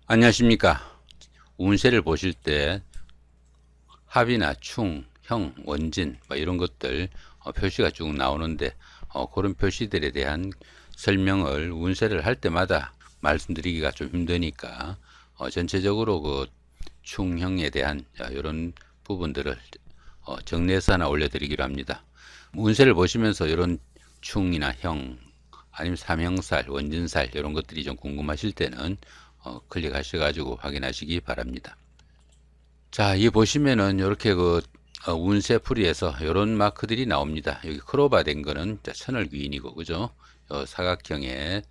안녕하십니까. 운세를 보실 때 합이나 충, 형, 원진 뭐 이런 것들 표시가 쭉 나오는데 그런 표시들에 대한 설명을 운세를 할 때마다 말씀드리기가 좀 힘드니까 전체적으로 그 충형에 대한 이런 부분들을 정리해서 하나 올려드리기로 합니다. 운세를 보시면서 이런 충이나 형 아니면 삼형살, 원진살 이런 것들이 좀 궁금하실 때는 클릭하셔가지고 확인하시기 바랍니다. 자, 이 보시면은 이렇게 그 운세 풀이에서 이런 마크들이 나옵니다. 여기 크로바 된 거는 천을귀인이고, 그죠? 사각형에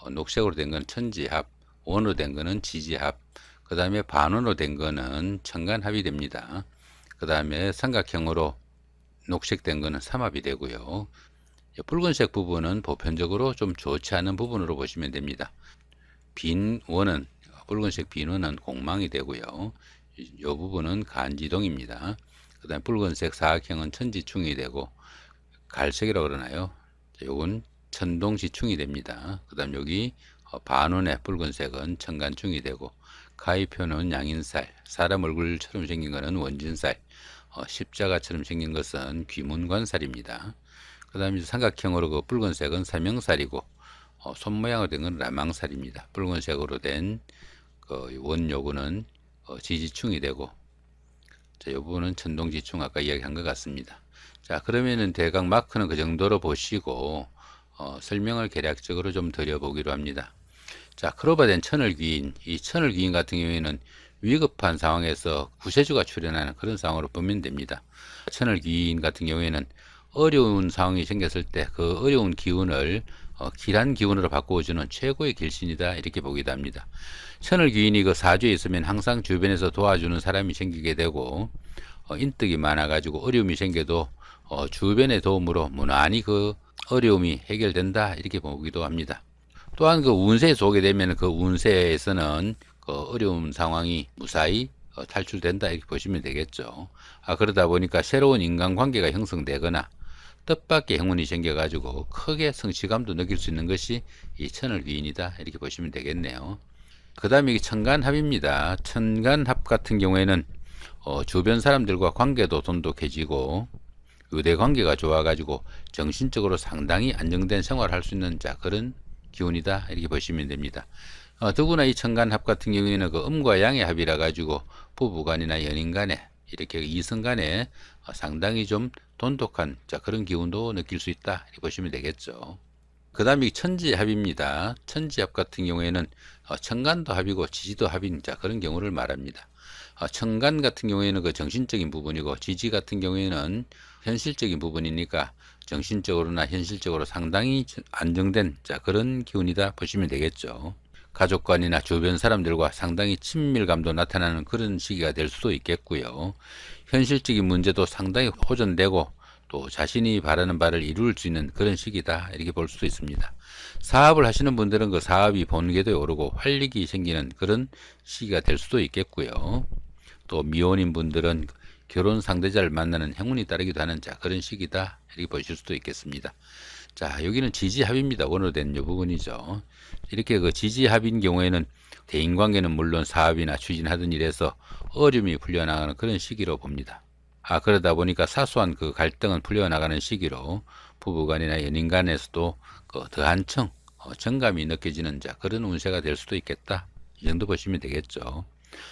녹색으로 된 거는 천지합, 원으로 된 거는 지지합, 그 다음에 반원으로 된 거는 천간합이 됩니다. 그 다음에 삼각형으로 녹색된 거는 삼합이 되고요. 붉은색 부분은 보편적으로 좀 좋지 않은 부분으로 보시면 됩니다. 빈 원은, 붉은색 빈 원은 공망이 되고요. 이 부분은 간지동입니다. 그 다음에 붉은색 사각형은 천지충이 되고, 갈색이라고 그러나요? 요건 천동지충이 됩니다. 그 다음 여기 반원의 붉은색은 천간충이 되고, 가위표는 양인살, 사람 얼굴처럼 생긴 것은 원진살, 십자가처럼 생긴 것은 귀문관살입니다. 그 다음에 삼각형으로 그 붉은색은 삼형살이고, 손 모양으로 된 건 라망살입니다. 붉은색으로 된 그 원요구는 지지충이 되고, 자, 이 부분은 천동지충 아까 이야기한 것 같습니다. 자, 그러면은 대강 마크는 그 정도로 보시고 설명을 개략적으로 좀 드려보기로 합니다. 자, 크로바된 천을귀인, 이 천을귀인 같은 경우에는 위급한 상황에서 구세주가 출현하는 그런 상황으로 보면 됩니다. 천을귀인 같은 경우에는 어려운 상황이 생겼을 때 그 어려운 기운을 길한 기운으로 바꾸어주는 최고의 길신이다, 이렇게 보기도 합니다. 천을귀인이 그 사주에 있으면 항상 주변에서 도와주는 사람이 생기게 되고, 인덕이 많아가지고 어려움이 생겨도 주변의 도움으로 무난히 그 어려움이 해결된다, 이렇게 보기도 합니다. 또한 그 운세에 오게 되면 그 운세에서는 그 어려운 상황이 무사히 탈출된다, 이렇게 보시면 되겠죠. 그러다 보니까 새로운 인간관계가 형성되거나 뜻밖의 행운이 생겨가지고 크게 성취감도 느낄 수 있는 것이 이 천을귀인이다, 이렇게 보시면 되겠네요. 그 다음에 천간합입니다. 천간합 같은 경우에는 주변 사람들과 관계도 돈독해지고 의대 관계가 좋아가지고 정신적으로 상당히 안정된 생활을 할 수 있는 그런 기운이다, 이렇게 보시면 됩니다. 더구나 이 천간합 같은 경우에는 그 음과 양의 합이라 가지고 부부간이나 연인간에 이렇게 이성간에 상당히 좀 돈독한 그런 기운도 느낄 수 있다, 이렇게 보시면 되겠죠. 그 다음에 천지합입니다. 천지합 같은 경우에는 천간도 합이고 지지도 합인 그런 경우를 말합니다. 천간 같은 경우에는 그 정신적인 부분이고, 지지 같은 경우에는 현실적인 부분이니까 정신적으로나 현실적으로 상당히 안정된 그런 기운이다 보시면 되겠죠. 가족관이나 주변 사람들과 상당히 친밀감도 나타나는 그런 시기가 될 수도 있겠고요. 현실적인 문제도 상당히 호전되고 또 자신이 바라는 바를 이룰 수 있는 그런 시기다, 이렇게 볼 수도 있습니다. 사업을 하시는 분들은 그 사업이 번개도 오르고 활력이 생기는 그런 시기가 될 수도 있겠고요. 또 미혼인 분들은 결혼 상대자를 만나는 행운이 따르기도 하는 그런 시기다, 이렇게 보실 수도 있겠습니다. 자, 여기는 지지합입니다. 원으로 된 이 부분이죠. 이렇게 그 지지합인 경우에는 대인관계는 물론 사업이나 추진하던 일에서 어려움이 풀려나가는 그런 시기로 봅니다. 그러다 보니까 사소한 그 갈등은 풀려나가는 시기로 부부간이나 연인간에서도 그 더 한층 정감이 느껴지는 그런 운세가 될 수도 있겠다, 이 정도 보시면 되겠죠.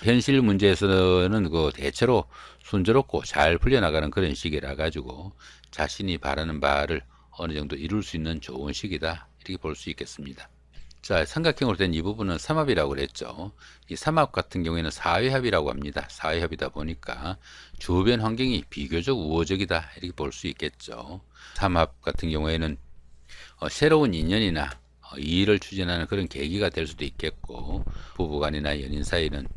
현실 문제에서는 그 대체로 순조롭고 잘 풀려나가는 그런 시기라 가지고 자신이 바라는 바를 어느 정도 이룰 수 있는 좋은 시기다, 이렇게 볼 수 있겠습니다. 자, 삼각형으로 된 이 부분은 삼합이라고 그랬죠. 이 삼합 같은 경우에는 사회합이라고 합니다. 사회합이다 보니까 주변 환경이 비교적 우호적이다, 이렇게 볼 수 있겠죠. 삼합 같은 경우에는 새로운 인연이나 일을 추진하는 그런 계기가 될 수도 있겠고, 부부간이나 연인 사이는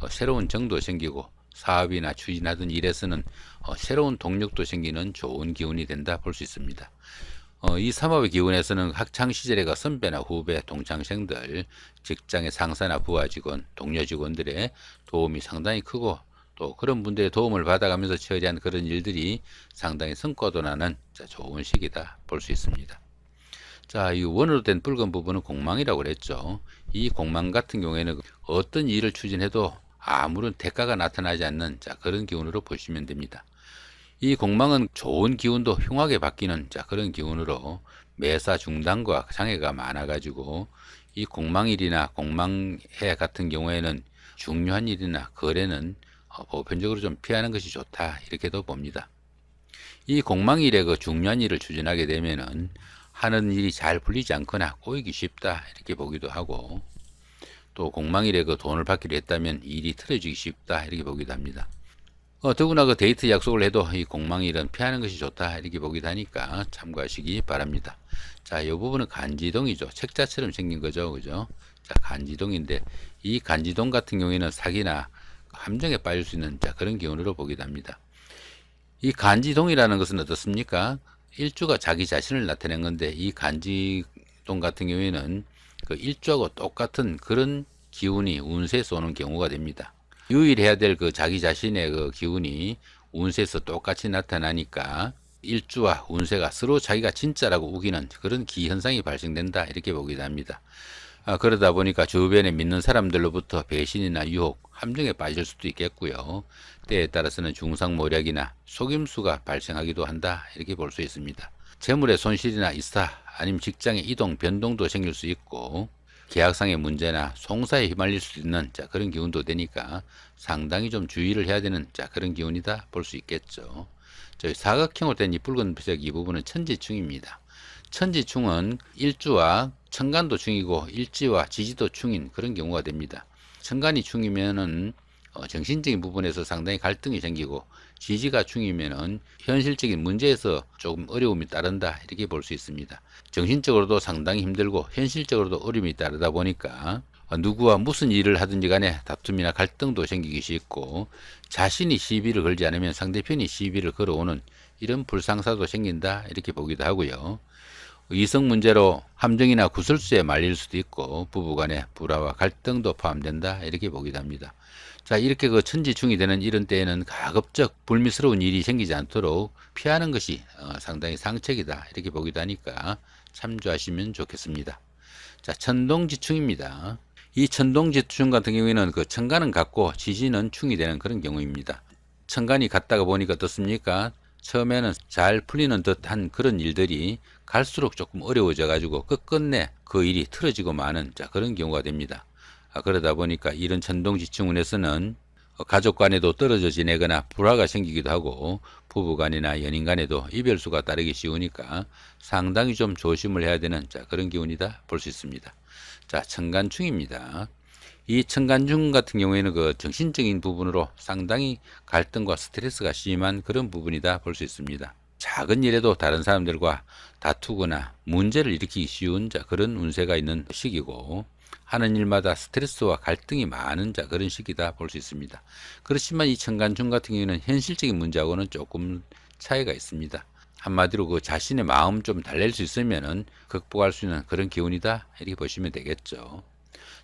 새로운 정도 생기고 사업이나 추진하던 일에서는 새로운 동력도 생기는 좋은 기운이 된다 볼 수 있습니다. 이 삼합의 기운에서는 학창시절에 그 선배나 후배, 동창생들, 직장의 상사나 부하 직원, 동료 직원들의 도움이 상당히 크고, 또 그런 분들의 도움을 받아가면서 처리한 그런 일들이 상당히 성과도 나는 좋은 시기다 볼 수 있습니다. 자, 이 원으로 된 붉은 부분은 공망이라고 그랬죠. 이 공망 같은 경우에는 어떤 일을 추진해도 아무런 대가가 나타나지 않는 그런 기운으로 보시면 됩니다. 이 공망은 좋은 기운도 흉하게 바뀌는 그런 기운으로 매사 중단과 장애가 많아가지고 이 공망일이나 공망해 같은 경우에는 중요한 일이나 거래는 보편적으로 좀 피하는 것이 좋다 이렇게도 봅니다. 이 공망일에 그 중요한 일을 추진하게 되면은 하는 일이 잘 풀리지 않거나 꼬이기 쉽다 이렇게 보기도 하고, 또 공망일에 그 돈을 받기로 했다면 일이 틀어지기 쉽다 이렇게 보기도 합니다. 더구나 그 데이트 약속을 해도 이 공망일은 피하는 것이 좋다 이렇게 보기도 하니까 참고하시기 바랍니다. 자, 이 부분은 간지동이죠. 책자처럼 생긴 거죠, 그죠? 자, 간지동인데 이 간지동 같은 경우에는 사기나 함정에 빠질 수 있는 그런 기운으로 보기도 합니다. 이 간지동이라는 것은 어떻습니까? 일주가 자기 자신을 나타낸 건데, 이 간지동 같은 경우에는 그 일주하고 똑같은 그런 기운이 운세에서 오는 경우가 됩니다. 유일해야 될 그 자기 자신의 그 기운이 운세에서 똑같이 나타나니까 일주와 운세가 서로 자기가 진짜라고 우기는 그런 기현상이 발생된다 이렇게 보기도 합니다. 그러다 보니까 주변에 믿는 사람들로부터 배신이나 유혹, 함정에 빠질 수도 있겠고요. 때에 따라서는 중상모략이나 속임수가 발생하기도 한다 이렇게 볼 수 있습니다. 재물의 손실이나 이사 아니면 직장의 이동 변동도 생길 수 있고, 계약상의 문제나 송사에 휘말릴 수 있는 그런 기운도 되니까 상당히 좀 주의를 해야 되는 그런 기운이다 볼 수 있겠죠. 저희 사각형으로 된 이 붉은색 이 부분은 천지충입니다. 천지충은 일주와 천간도 충이고 일지와 지지도 충인 그런 경우가 됩니다. 천간이 충이면은 정신적인 부분에서 상당히 갈등이 생기고, 지지가 충이면은 현실적인 문제에서 조금 어려움이 따른다 이렇게 볼 수 있습니다. 정신적으로도 상당히 힘들고 현실적으로도 어려움이 따르다 보니까 누구와 무슨 일을 하든지 간에 다툼이나 갈등도 생기기 쉽고, 자신이 시비를 걸지 않으면 상대편이 시비를 걸어오는 이런 불상사도 생긴다 이렇게 보기도 하고요. 이성 문제로 함정이나 구설수에 말릴 수도 있고, 부부간의 불화와 갈등도 포함된다 이렇게 보기도 합니다. 자, 이렇게 그 천지충이 되는 이런 때에는 가급적 불미스러운 일이 생기지 않도록 피하는 것이 상당히 상책이다 이렇게 보기도 하니까 참조하시면 좋겠습니다. 자, 천동지충입니다. 이 천동지충 같은 경우에는 그 천간은 같고 지지는 충이 되는 그런 경우입니다. 천간이 같다가 보니까 어떻습니까? 처음에는 잘 풀리는 듯한 그런 일들이 갈수록 조금 어려워져 가지고 끝끝내 그 일이 틀어지고 마는 그런 경우가 됩니다. 그러다 보니까 이런 천동지충운에서는 가족 간에도 떨어져 지내거나 불화가 생기기도 하고, 부부 간이나 연인 간에도 이별수가 따르기 쉬우니까 상당히 좀 조심을 해야 되는 그런 기운이다 볼 수 있습니다. 자, 천간충입니다. 이 천간충 같은 경우에는 그 정신적인 부분으로 상당히 갈등과 스트레스가 심한 그런 부분이다 볼 수 있습니다. 작은 일에도 다른 사람들과 다투거나 문제를 일으키기 쉬운 그런 운세가 있는 시기고, 하는 일마다 스트레스와 갈등이 많은 그런 시기다 볼 수 있습니다. 그렇지만 이 천간충 같은 경우에는 현실적인 문제하고는 조금 차이가 있습니다. 한마디로 그 자신의 마음 좀 달랠 수 있으면은 극복할 수 있는 그런 기운이다 이렇게 보시면 되겠죠.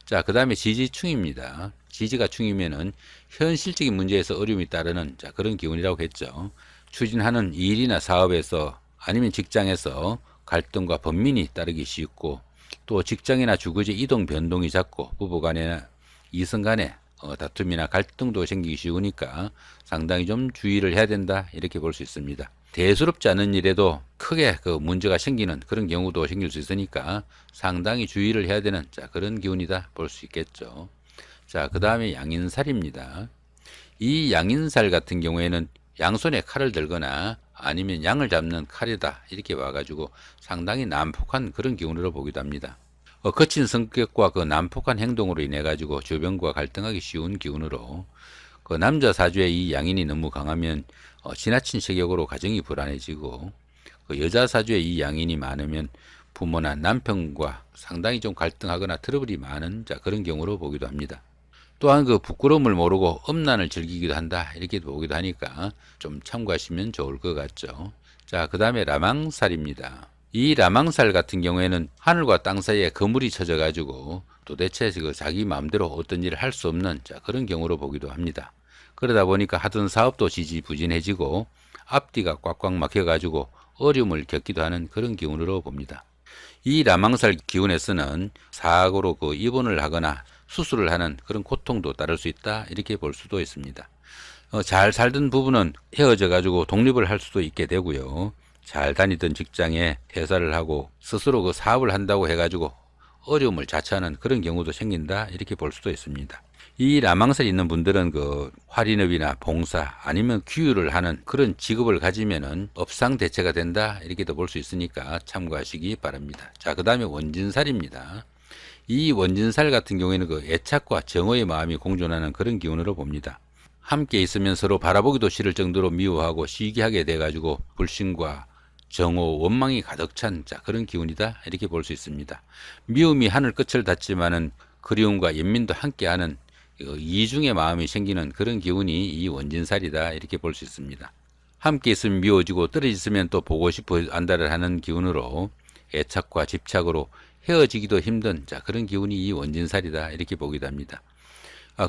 자, 그 다음에 지지충입니다. 지지가 충이면은 현실적인 문제에서 어려움이 따르는 그런 기운이라고 했죠. 추진하는 일이나 사업에서 아니면 직장에서 갈등과 번민이 따르기 쉽고, 또 직장이나 주거지 이동 변동이 잦고, 부부간이나 이성간에 다툼이나 갈등도 생기기 쉬우니까 상당히 좀 주의를 해야 된다 이렇게 볼 수 있습니다. 대수롭지 않은 일에도 크게 그 문제가 생기는 그런 경우도 생길 수 있으니까 상당히 주의를 해야 되는 그런 기운이다 볼 수 있겠죠. 자, 그 다음에 양인살입니다. 이 양인살 같은 경우에는 양손에 칼을 들거나 아니면 양을 잡는 칼이다 이렇게 와가지고 상당히 난폭한 그런 기운으로 보기도 합니다. 거친 성격과 그 난폭한 행동으로 인해 가지고 주변과 갈등하기 쉬운 기운으로, 그 남자 사주에 이 양인이 너무 강하면 지나친 세격으로 가정이 불안해지고, 그 여자 사주에 이 양인이 많으면 부모나 남편과 상당히 좀 갈등하거나 트러블이 많은 그런 경우로 보기도 합니다. 또한 그 부끄러움을 모르고 엄난을 즐기기도 한다 이렇게 보기도 하니까 좀 참고하시면 좋을 것 같죠. 자, 그 다음에 라망살입니다. 이 라망살 같은 경우에는 하늘과 땅 사이에 그물이 쳐져 가지고 도대체 그 자기 마음대로 어떤 일을 할 수 없는 그런 경우로 보기도 합니다. 그러다 보니까 하던 사업도 지지부진해지고 앞뒤가 꽉꽉 막혀 가지고 어려움을 겪기도 하는 그런 기운으로 봅니다. 이 라망살 기운에서는 사고로 그 입원을 하거나 수술을 하는 그런 고통도 따를 수 있다, 이렇게 볼 수도 있습니다. 잘 살던 부부는 헤어져 가지고 독립을 할 수도 있게 되고요. 잘 다니던 직장에 퇴사를 하고 스스로 그 사업을 한다고 해가지고 어려움을 자처하는 그런 경우도 생긴다, 이렇게 볼 수도 있습니다. 이 라망살이 있는 분들은 그 활인업이나 봉사 아니면 규율을 하는 그런 직업을 가지면은 업상 대체가 된다, 이렇게도 볼 수 있으니까 참고하시기 바랍니다. 자, 그 다음에 원진살입니다. 이 원진살 같은 경우에는 그 애착과 정오의 마음이 공존하는 그런 기운으로 봅니다. 함께 있으면 서로 바라보기도 싫을 정도로 미워하고 시기하게 돼가지고 불신과 정오, 원망이 가득 찬 그런 기운이다, 이렇게 볼 수 있습니다. 미움이 하늘 끝을 닿지만은 그리움과 연민도 함께하는 이중의 마음이 생기는 그런 기운이 이 원진살이다, 이렇게 볼 수 있습니다. 함께 있으면 미워지고 떨어졌으면 또 보고 싶어 한다를 하는 기운으로 애착과 집착으로 헤어지기도 힘든 그런 기운이 이 원진살이다, 이렇게 보기도 합니다.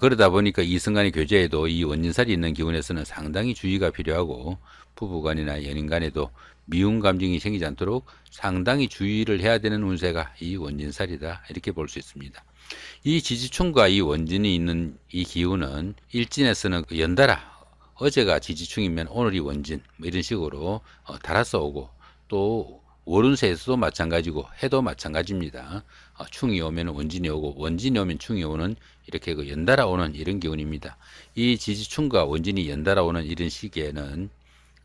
그러다 보니까 이성간의 교제에도 이 원진살이 있는 기운에서는 상당히 주의가 필요하고 부부간이나 연인간에도 미운 감정이 생기지 않도록 상당히 주의를 해야 되는 운세가 이 원진살이다, 이렇게 볼 수 있습니다. 이 지지충과 이 원진이 있는 이 기운은 일진에서는 연달아 어제가 지지충이면 오늘이 원진 이런 식으로 달아서 오고, 또 월운세에서도 마찬가지고 해도 마찬가지입니다. 충이 오면 원진이 오고 원진이 오면 충이 오는 이렇게 그 연달아 오는 이런 기운입니다. 이 지지충과 원진이 연달아 오는 이런 시기에는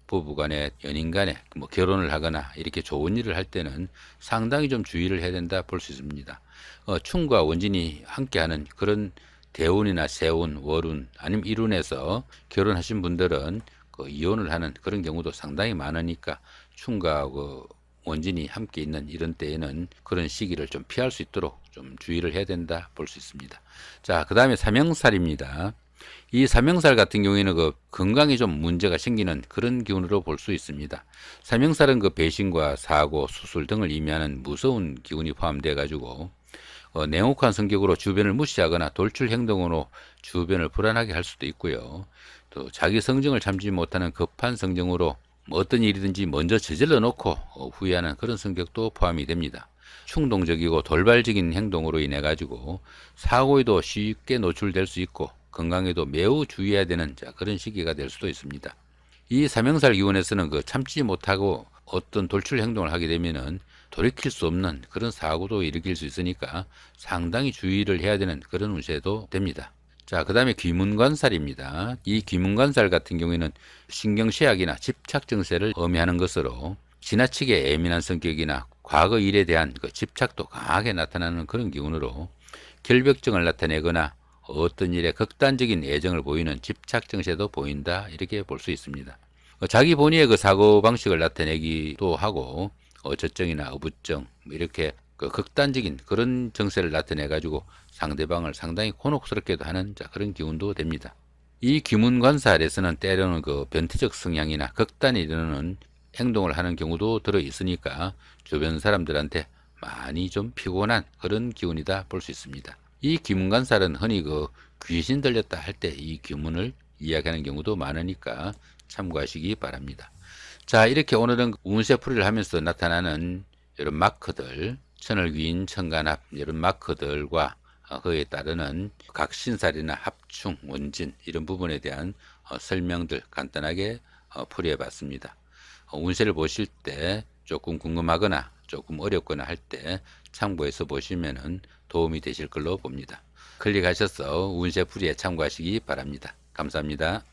부부간에 연인간에 뭐 결혼을 하거나 이렇게 좋은 일을 할 때는 상당히 좀 주의를 해야 된다, 볼 수 있습니다. 충과 원진이 함께하는 그런 대운이나 세운, 월운 아니면 일운에서 결혼하신 분들은 그 이혼을 하는 그런 경우도 상당히 많으니까 충과 그 원진이 함께 있는 이런 때에는 그런 시기를 좀 피할 수 있도록 좀 주의를 해야 된다, 볼 수 있습니다. 자, 그 다음에 삼형살입니다. 이 삼형살 같은 경우에는 그 건강에 좀 문제가 생기는 그런 기운으로 볼 수 있습니다. 삼형살은 그 배신과 사고, 수술 등을 의미하는 무서운 기운이 포함되어 가지고 냉혹한 성격으로 주변을 무시하거나 돌출 행동으로 주변을 불안하게 할 수도 있고요. 또 자기 성정을 참지 못하는 급한 성정으로 어떤 일이든지 먼저 저질러 놓고 후회하는 그런 성격도 포함이 됩니다. 충동적이고 돌발적인 행동으로 인해 가지고 사고에도 쉽게 노출될 수 있고 건강에도 매우 주의해야 되는 그런 시기가 될 수도 있습니다. 이 삼형살 기운에서는 그 참지 못하고 어떤 돌출 행동을 하게 되면은 돌이킬 수 없는 그런 사고도 일으킬 수 있으니까 상당히 주의를 해야 되는 그런 운세도 됩니다. 자, 그 다음에 귀문관살입니다. 이 귀문관살 같은 경우에는 신경쇠약이나 집착증세를 의미하는 것으로 지나치게 예민한 성격이나 과거 일에 대한 그 집착도 강하게 나타나는 그런 기운으로 결벽증을 나타내거나 어떤 일에 극단적인 애정을 보이는 집착증세도 보인다, 이렇게 볼 수 있습니다. 자기 본의의 그 사고방식을 나타내기도 하고 저증이나 어부증 이렇게 그 극단적인 그런 정세를 나타내 가지고 상대방을 상당히 곤혹스럽게도 하는 그런 기운도 됩니다. 이 귀문관살에서는 때로는 그 변태적 성향이나 극단에 이르는 행동을 하는 경우도 들어 있으니까 주변 사람들한테 많이 좀 피곤한 그런 기운이다, 볼 수 있습니다. 이 귀문관살은 흔히 그 귀신 들렸다 할 때 이 귀문을 이야기하는 경우도 많으니까 참고하시기 바랍니다. 자, 이렇게 오늘은 운세풀이를 하면서 나타나는 이런 마크들, 천을귀인, 천간합 이런 마크들과 그에 따르는 각신살이나 합충, 원진 이런 부분에 대한 설명들 간단하게 풀이해 봤습니다. 운세를 보실 때 조금 궁금하거나 조금 어렵거나 할 때 참고해서 보시면 도움이 되실 걸로 봅니다. 클릭하셔서 운세풀이에 참고하시기 바랍니다. 감사합니다.